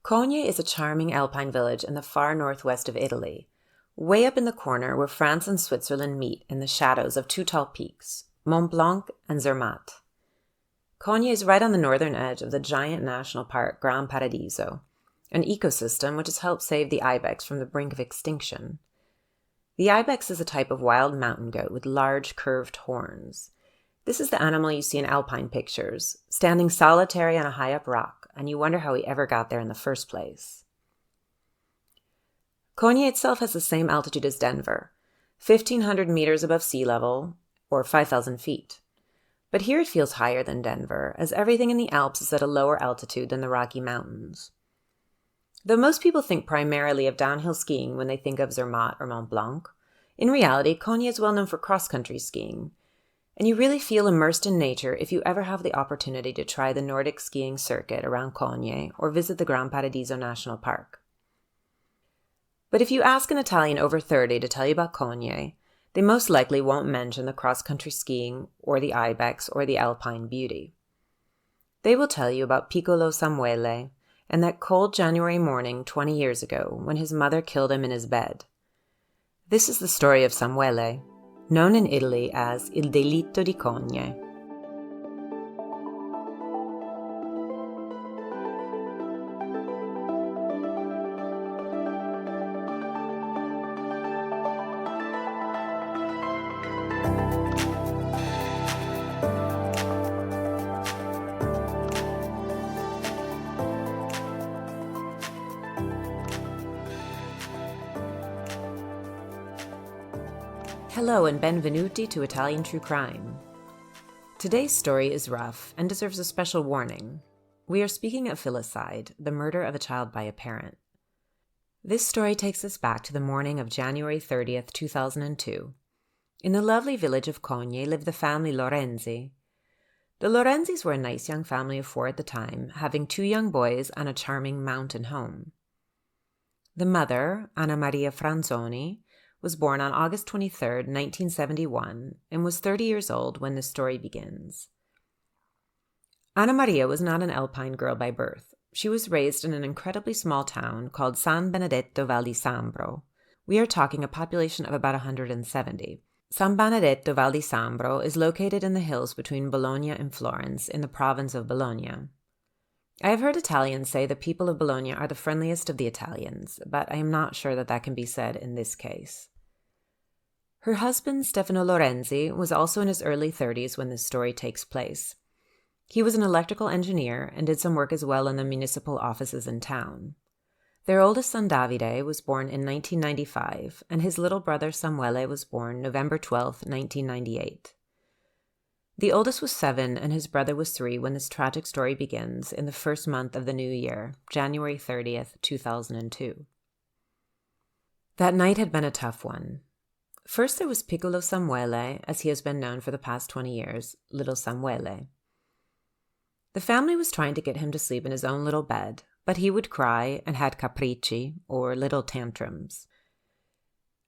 Cogne is a charming Alpine village in the far northwest of Italy, way up in the corner where France and Switzerland meet in the shadows of two tall peaks, Mont Blanc and Zermatt. Cogne is right on the northern edge of the giant national park Gran Paradiso, an ecosystem which has helped save the ibex from the brink of extinction. The ibex is a type of wild mountain goat with large curved horns. This is the animal you see in Alpine pictures, standing solitary on a high-up rock, and you wonder how he ever got there in the first place. Cogne itself has the same altitude as Denver, 1,500 meters above sea level, or 5,000 feet. But here it feels higher than Denver, as everything in the Alps is at a lower altitude than the Rocky Mountains. Though most people think primarily of downhill skiing when they think of Zermatt or Mont Blanc, in reality, Cogne is well known for cross-country skiing, and you really feel immersed in nature if you ever have the opportunity to try the Nordic skiing circuit around Cogne or visit the Gran Paradiso National Park. But if you ask an Italian over 30 to tell you about Cogne, they most likely won't mention the cross-country skiing or the ibex or the alpine beauty. They will tell you about piccolo Samuele and that cold January morning 20 years ago when his mother killed him in his bed. This is the story of Samuele, known in Italy as il delitto di Cogne. Hello and benvenuti to Italian True Crime. Today's story is rough and deserves a special warning. We are speaking of filicide, the murder of a child by a parent. This story takes us back to the morning of January 30th, 2002. In the lovely village of Cogne lived the family Lorenzi. The Lorenzis were a nice young family of 4 at the time, having 2 young boys and a charming mountain home. The mother, Anna Maria Franzoni, was born on August 23, 1971, and was 30 years old when the story begins. Anna Maria was not an Alpine girl by birth. She was raised in an incredibly small town called San Benedetto Val di Sambro. We are talking a population of about 170. San Benedetto Val di Sambro is located in the hills between Bologna and Florence in the province of Bologna. I have heard Italians say the people of Bologna are the friendliest of the Italians, but I am not sure that that can be said in this case. Her husband, Stefano Lorenzi, was also in his early 30s when this story takes place. He was an electrical engineer and did some work as well in the municipal offices in town. Their oldest son, Davide, was born in 1995, and his little brother, Samuele, was born November 12, 1998. The oldest was 7 and his brother was 3 when this tragic story begins in the first month of the new year, January 30th, 2002. That night had been a tough one. First there was piccolo Samuele, as he has been known for the past 20 years, little Samuele. The family was trying to get him to sleep in his own little bed, but he would cry and had capricci, or little tantrums.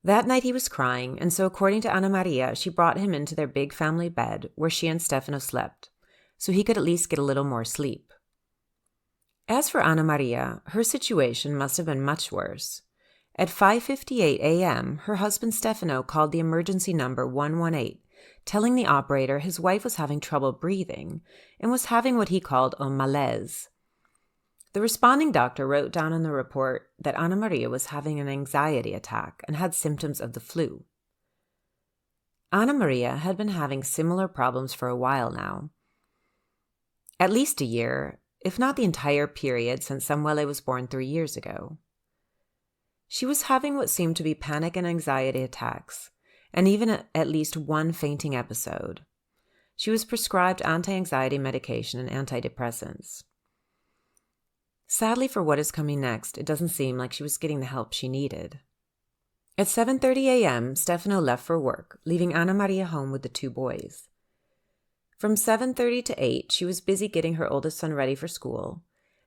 That night he was crying, and so according to Anna Maria, she brought him into their big family bed where she and Stefano slept, so he could at least get a little more sleep. As for Anna Maria, her situation must have been much worse. At 5:58 a.m., her husband Stefano called the emergency number 118, telling the operator his wife was having trouble breathing and was having what he called a malaise. The responding doctor wrote down in the report that Anna Maria was having an anxiety attack and had symptoms of the flu. Anna Maria had been having similar problems for a while now. At least a year, if not the entire period since Samuele was born 3 years ago. She was having what seemed to be panic and anxiety attacks, and even at least one fainting episode. She was prescribed anti-anxiety medication and antidepressants. Sadly for what is coming next, it doesn't seem like she was getting the help she needed. At 7:30 a.m., Stefano left for work, leaving Anna Maria home with the 2 boys. From 7:30 to 8, she was busy getting her oldest son ready for school,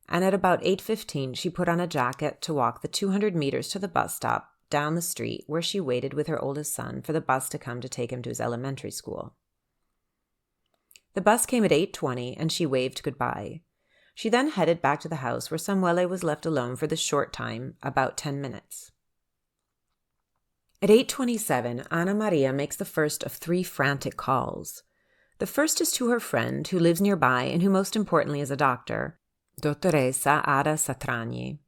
and at about 8:15, she put on a jacket to walk the 200 meters to the bus stop down the street where she waited with her oldest son for the bus to come to take him to his elementary school. The bus came at 8:20, and she waved goodbye. She then headed back to the house where Samuele was left alone for the short time, about 10 minutes. At 8:27, Anna Maria makes the first of 3 frantic calls. The first is to her friend, who lives nearby and who most importantly is a doctor, Dottoressa Ada Satragni.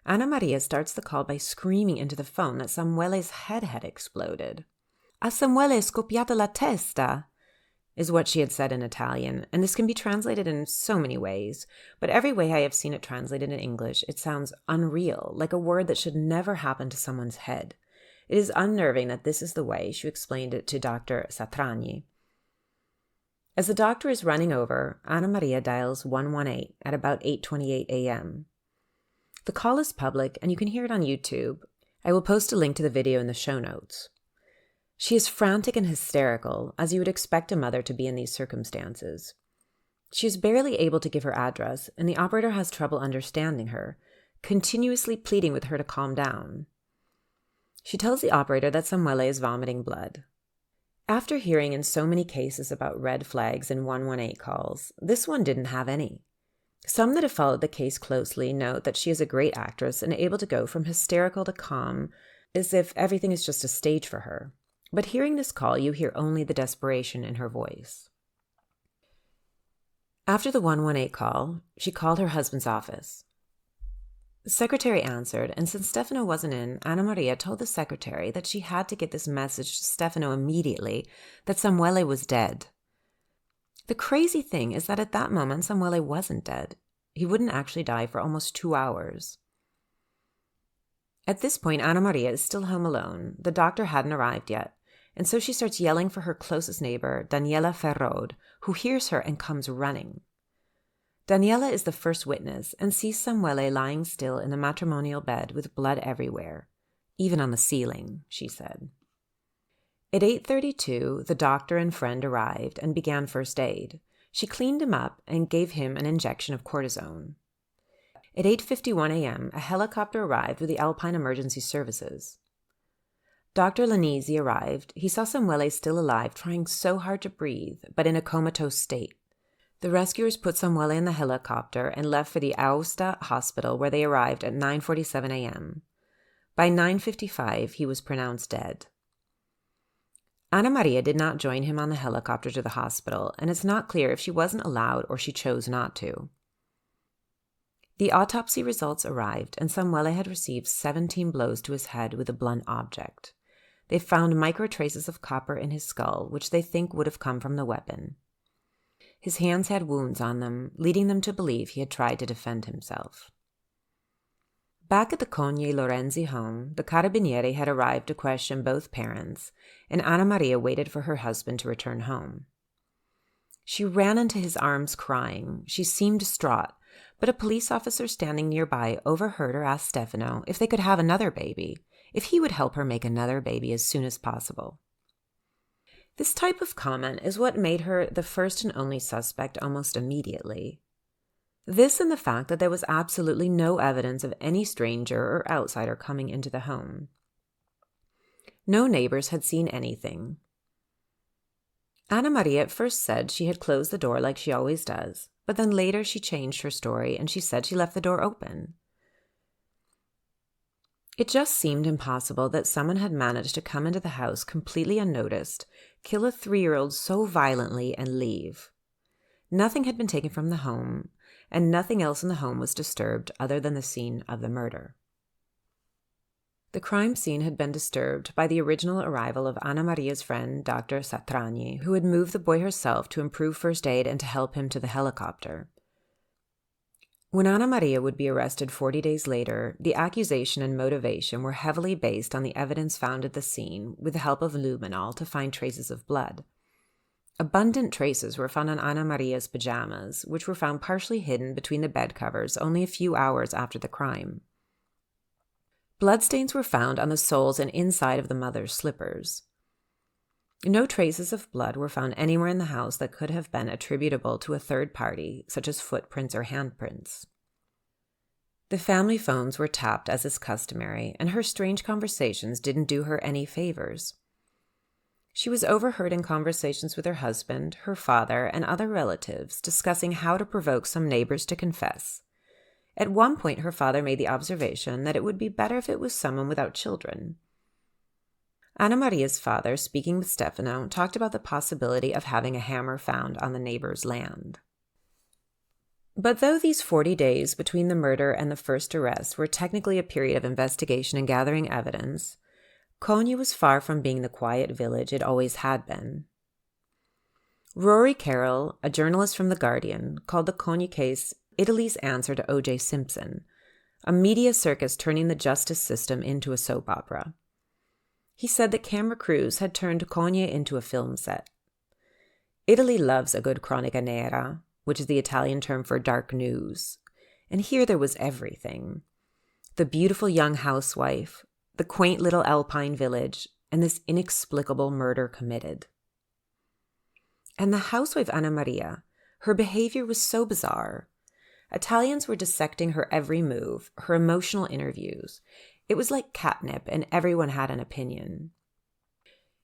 Anna Maria starts the call by screaming into the phone that Samuele's head had exploded. "A Samuele è scoppiata la testa," is what she had said in Italian, and this can be translated in so many ways, but every way I have seen it translated in English, it sounds unreal, like a word that should never happen to someone's head. It is unnerving that this is the way she explained it to Dr. Satragni. As the doctor is running over, Anna Maria dials 118 at about 8:28 a.m. The call is public, and you can hear it on YouTube. I will post a link to the video in the show notes. She is frantic and hysterical, as you would expect a mother to be in these circumstances. She is barely able to give her address, and the operator has trouble understanding her, continuously pleading with her to calm down. She tells the operator that Samuele is vomiting blood. After hearing in so many cases about red flags in 118 calls, this one didn't have any. Some that have followed the case closely note that she is a great actress and able to go from hysterical to calm, as if everything is just a stage for her. But hearing this call, you hear only the desperation in her voice. After the 118 call, she called her husband's office. The secretary answered, and since Stefano wasn't in, Anna Maria told the secretary that she had to get this message to Stefano immediately, that Samuele was dead. The crazy thing is that at that moment, Samuele wasn't dead. He wouldn't actually die for almost 2 hours. At this point, Anna Maria is still home alone. The doctor hadn't arrived yet, and so she starts yelling for her closest neighbor, Daniela Ferrod, who hears her and comes running. Daniela is the first witness and sees Samuele lying still in the matrimonial bed with blood everywhere, even on the ceiling, she said. At 8:32, the doctor and friend arrived and began first aid. She cleaned him up and gave him an injection of cortisone. At 8:51 a.m., a helicopter arrived with the Alpine emergency services. Dr. Lanisi arrived. He saw Samuele still alive, trying so hard to breathe, but in a comatose state. The rescuers put Samuele in the helicopter and left for the Aosta hospital, where they arrived at 9:47 a.m. By 9:55, he was pronounced dead. Anna Maria did not join him on the helicopter to the hospital, and it's not clear if she wasn't allowed or she chose not to. The autopsy results arrived, and Samuele had received 17 blows to his head with a blunt object. They found micro traces of copper in his skull, which they think would have come from the weapon. His hands had wounds on them, leading them to believe he had tried to defend himself. Back at the Cogne Lorenzi home, the Carabinieri had arrived to question both parents, and Anna Maria waited for her husband to return home. She ran into his arms crying. She seemed distraught, but a police officer standing nearby overheard her ask Stefano if they could have another baby, if he would help her make another baby as soon as possible. This type of comment is what made her the first and only suspect almost immediately. This and the fact that there was absolutely no evidence of any stranger or outsider coming into the home. No neighbors had seen anything. Anna Maria at first said she had closed the door like she always does, but then later she changed her story and she said she left the door open. It just seemed impossible that someone had managed to come into the house completely unnoticed, kill a 3-year-old so violently, and leave. Nothing had been taken from the home, and nothing else in the home was disturbed other than the scene of the murder. The crime scene had been disturbed by the original arrival of Anna Maria's friend, Dr. Satragni, who had moved the boy herself to improve first aid and to help him to the helicopter. When Anna Maria would be arrested 40 days later, the accusation and motivation were heavily based on the evidence found at the scene with the help of luminol to find traces of blood. Abundant traces were found on Anna Maria's pajamas, which were found partially hidden between the bed covers only a few hours after the crime. Bloodstains were found on the soles and inside of the mother's slippers. No traces of blood were found anywhere in the house that could have been attributable to a third party, such as footprints or handprints. The family phones were tapped as is customary, and her strange conversations didn't do her any favors. She was overheard in conversations with her husband, her father, and other relatives discussing how to provoke some neighbors to confess. At one point, her father made the observation that it would be better if it was someone without children. Anna Maria's father, speaking with Stefano, talked about the possibility of having a hammer found on the neighbor's land. But though these 40 days between the murder and the first arrest were technically a period of investigation and gathering evidence, Cogne was far from being the quiet village it always had been. Rory Carroll, a journalist from The Guardian, called the Cogne case Italy's answer to O.J. Simpson, a media circus turning the justice system into a soap opera. He said that camera crews had turned Cogne into a film set. Italy loves a good cronaca nera, which is the Italian term for dark news, and here there was everything. The beautiful young housewife, the quaint little Alpine village, and this inexplicable murder committed. And the housewife Anna Maria, her behavior was so bizarre. Italians were dissecting her every move, her emotional interviews. It was like catnip, and everyone had an opinion.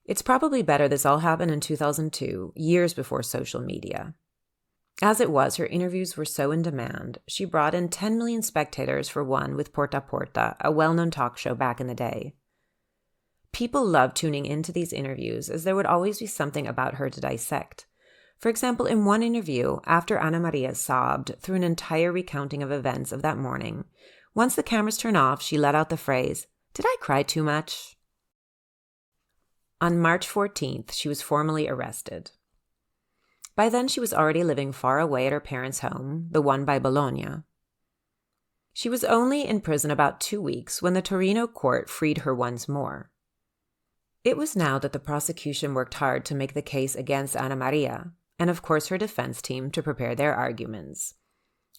It's probably better this all happened in 2002, years before social media. As it was, her interviews were so in demand, she brought in 10 million spectators for one with Porta a Porta, a well-known talk show back in the day. People loved tuning into these interviews as there would always be something about her to dissect. For example, in one interview, after Anna Maria sobbed through an entire recounting of events of that morning, once the cameras turned off, she let out the phrase, "Did I cry too much?" On March 14th, she was formally arrested. By then, she was already living far away at her parents' home, the one by Bologna. She was only in prison about 2 weeks when the Torino court freed her once more. It was now that the prosecution worked hard to make the case against Anna Maria, and of course her defense team to prepare their arguments.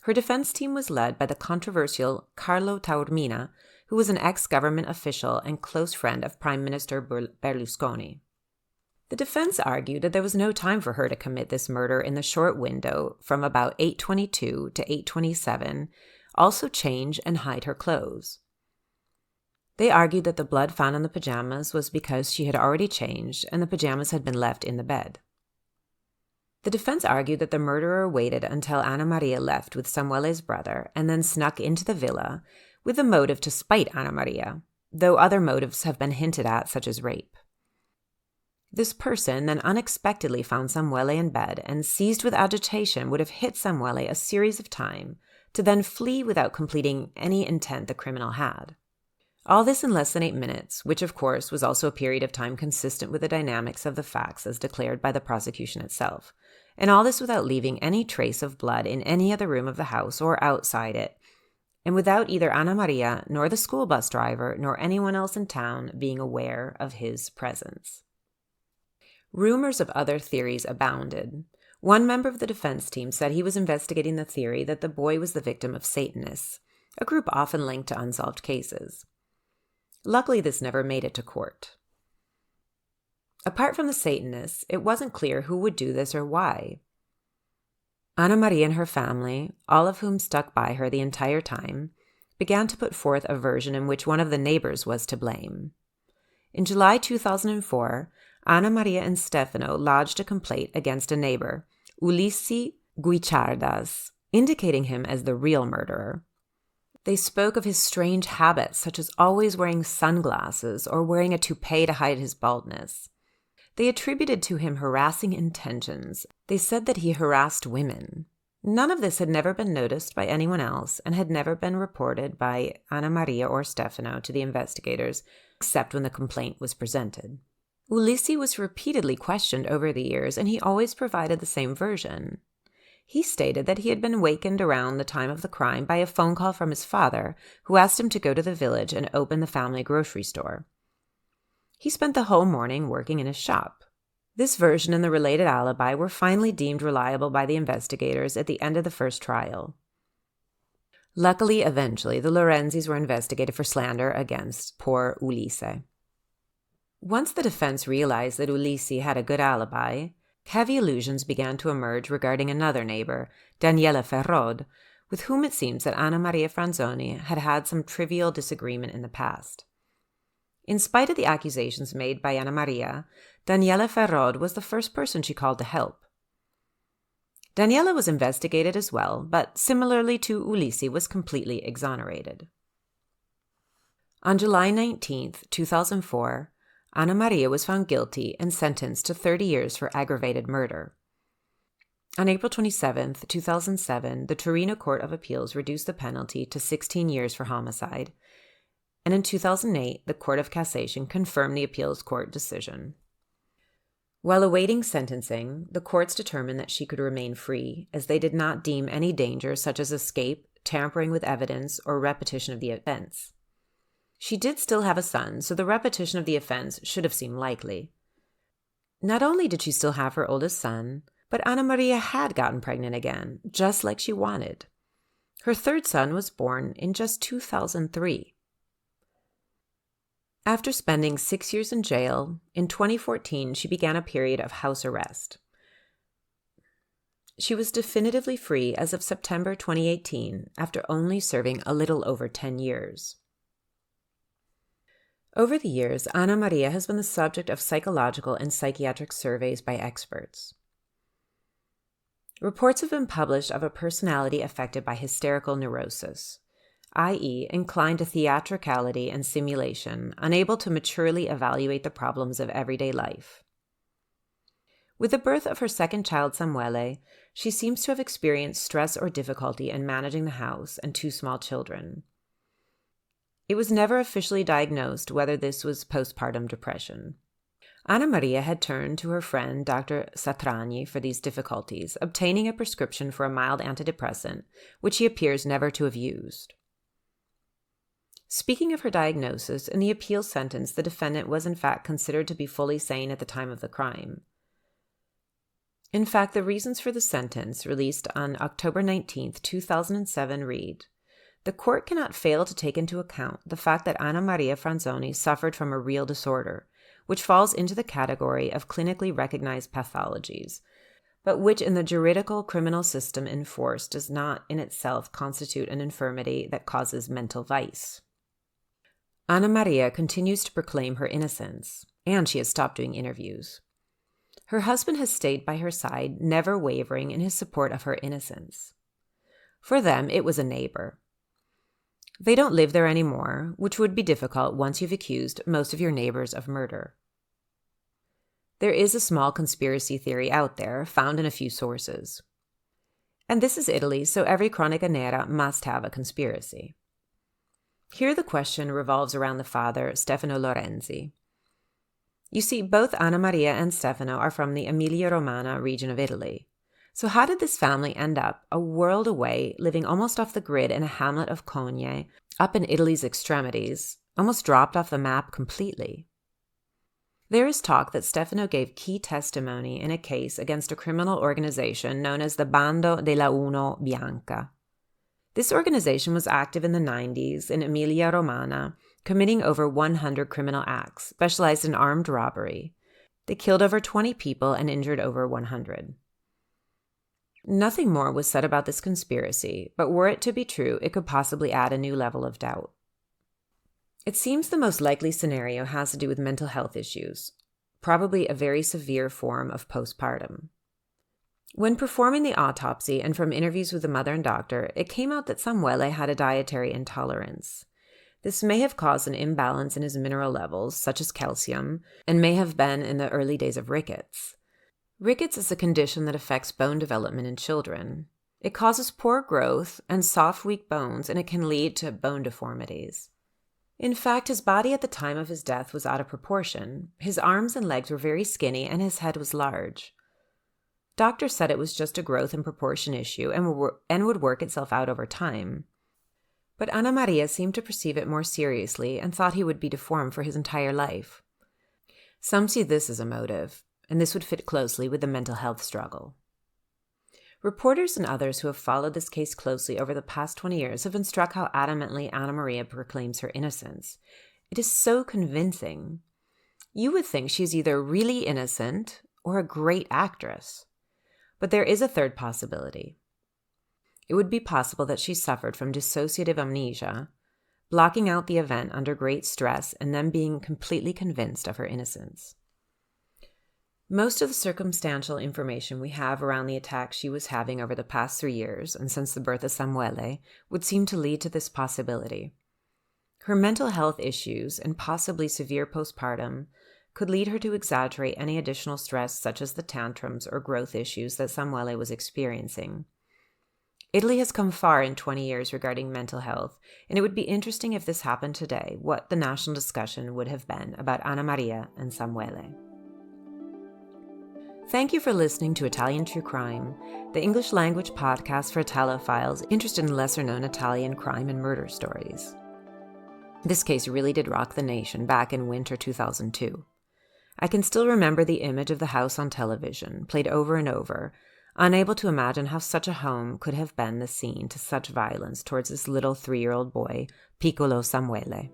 Her defense team was led by the controversial Carlo Taormina, who was an ex-government official and close friend of Prime Minister Berlusconi. The defense argued that there was no time for her to commit this murder in the short window from about 8:22 to 8:27, also change and hide her clothes. They argued that the blood found on the pajamas was because she had already changed and the pajamas had been left in the bed. The defense argued that the murderer waited until Anna Maria left with Samuele's brother and then snuck into the villa with the motive to spite Anna Maria, though other motives have been hinted at, such as rape. This person then unexpectedly found Samuele in bed and, seized with agitation, would have hit Samuele a series of times to then flee without completing any intent the criminal had. All this in less than 8 minutes, which of course was also a period of time consistent with the dynamics of the facts as declared by the prosecution itself, and all this without leaving any trace of blood in any other room of the house or outside it, and without either Anna Maria nor the school bus driver nor anyone else in town being aware of his presence. Rumors of other theories abounded. One member of the defense team said he was investigating the theory that the boy was the victim of Satanists, a group often linked to unsolved cases. Luckily, this never made it to court. Apart from the Satanists, it wasn't clear who would do this or why. Anna Maria and her family, all of whom stuck by her the entire time, began to put forth a version in which one of the neighbors was to blame. In July 2004, Anna Maria and Stefano lodged a complaint against a neighbor, Ulisse Guicciardas, indicating him as the real murderer. They spoke of his strange habits, such as always wearing sunglasses or wearing a toupee to hide his baldness. They attributed to him harassing intentions. They said that he harassed women. None of this had never been noticed by anyone else and had never been reported by Anna Maria or Stefano to the investigators, except when the complaint was presented. Ulisse was repeatedly questioned over the years, and he always provided the same version. He stated that he had been wakened around the time of the crime by a phone call from his father, who asked him to go to the village and open the family grocery store. He spent the whole morning working in his shop. This version and the related alibi were finally deemed reliable by the investigators at the end of the first trial. Luckily, eventually, the Lorenzis were investigated for slander against poor Ulisse. Once the defense realized that Ulisse had a good alibi, heavy illusions began to emerge regarding another neighbor, Daniela Ferrod, with whom it seems that Anna Maria Franzoni had had some trivial disagreement in the past. In spite of the accusations made by Anna Maria, Daniela Ferrod was the first person she called to help. Daniela was investigated as well, but similarly to Ulisi, was completely exonerated. On July 19, 2004, Anna Maria was found guilty and sentenced to 30 years for aggravated murder. On April 27, 2007, the Torino Court of Appeals reduced the penalty to 16 years for homicide, and in 2008, the Court of Cassation confirmed the appeals court decision. While awaiting sentencing, the courts determined that she could remain free, as they did not deem any danger such as escape, tampering with evidence, or repetition of the offense. She did still have a son, so the repetition of the offense should have seemed likely. Not only did she still have her oldest son, but Anna Maria had gotten pregnant again, just like she wanted. Her third son was born in just 2003. After spending 6 years in jail, in 2014 she began a period of house arrest. She was definitively free as of September 2018, after only serving a little over 10 years. Over the years, Anna Maria has been the subject of psychological and psychiatric surveys by experts. Reports have been published of a personality affected by hysterical neurosis, i.e., inclined to theatricality and simulation, unable to maturely evaluate the problems of everyday life. With the birth of her second child, Samuele, she seems to have experienced stress or difficulty in managing the house and 2 small children. It was never officially diagnosed whether this was postpartum depression. Anna Maria had turned to her friend Dr. Satragni for these difficulties, obtaining a prescription for a mild antidepressant, which he appears never to have used. Speaking of her diagnosis, in the appeal sentence, the defendant was in fact considered to be fully sane at the time of the crime. In fact, the reasons for the sentence, released on October 19, 2007, read, "The court cannot fail to take into account the fact that Anna Maria Franzoni suffered from a real disorder, which falls into the category of clinically recognized pathologies, but which in the juridical criminal system in force does not in itself constitute an infirmity that causes mental vice." Anna Maria continues to proclaim her innocence, and she has stopped doing interviews. Her husband has stayed by her side, never wavering in his support of her innocence. For them, it was a neighbor. They don't live there anymore, which would be difficult once you've accused most of your neighbors of murder. There is a small conspiracy theory out there, found in a few sources. And this is Italy, so every cronaca nera must have a conspiracy. Here the question revolves around the father, Stefano Lorenzi. You see, both Anna Maria and Stefano are from the Emilia-Romagna region of Italy. So how did this family end up a world away, living almost off the grid in a hamlet of Cogne, up in Italy's extremities, almost dropped off the map completely? There is talk that Stefano gave key testimony in a case against a criminal organization known as the Bando della Uno Bianca. This organization was active in the 90s in Emilia-Romagna, committing over 100 criminal acts, specialized in armed robbery. They killed over 20 people and injured over 100. Nothing more was said about this conspiracy, but were it to be true, it could possibly add a new level of doubt. It seems the most likely scenario has to do with mental health issues, probably a very severe form of postpartum. When performing the autopsy and from interviews with the mother and doctor, it came out that Samuele had a dietary intolerance. This may have caused an imbalance in his mineral levels, such as calcium, and may have been in the early days of rickets. Rickets is a condition that affects bone development in children. It causes poor growth and soft, weak bones, and it can lead to bone deformities. In fact, his body at the time of his death was out of proportion. His arms and legs were very skinny, and his head was large. Doctors said it was just a growth and proportion issue and would work itself out over time. But Anna Maria seemed to perceive it more seriously and thought he would be deformed for his entire life. Some see this as a motive, and this would fit closely with the mental health struggle. Reporters and others who have followed this case closely over the past 20 years have been struck how adamantly Anna Maria proclaims her innocence. It is so convincing. You would think she's either really innocent or a great actress. But there is a third possibility. It would be possible that she suffered from dissociative amnesia, blocking out the event under great stress and then being completely convinced of her innocence. Most of the circumstantial information we have around the attack she was having over the past 3 years and since the birth of Samuele would seem to lead to this possibility. Her mental health issues and possibly severe postpartum could lead her to exaggerate any additional stress such as the tantrums or growth issues that Samuele was experiencing. Italy has come far in 20 years regarding mental health, and it would be interesting if this happened today, what the national discussion would have been about Anna Maria and Samuele. Thank you for listening to Italian True Crime, the English language podcast for Italophiles interested in lesser-known Italian crime and murder stories. This case really did rock the nation back in winter 2002. I can still remember the image of the house on television, played over and over, unable to imagine how such a home could have been the scene to such violence towards this little 3-year-old boy, piccolo Samuele.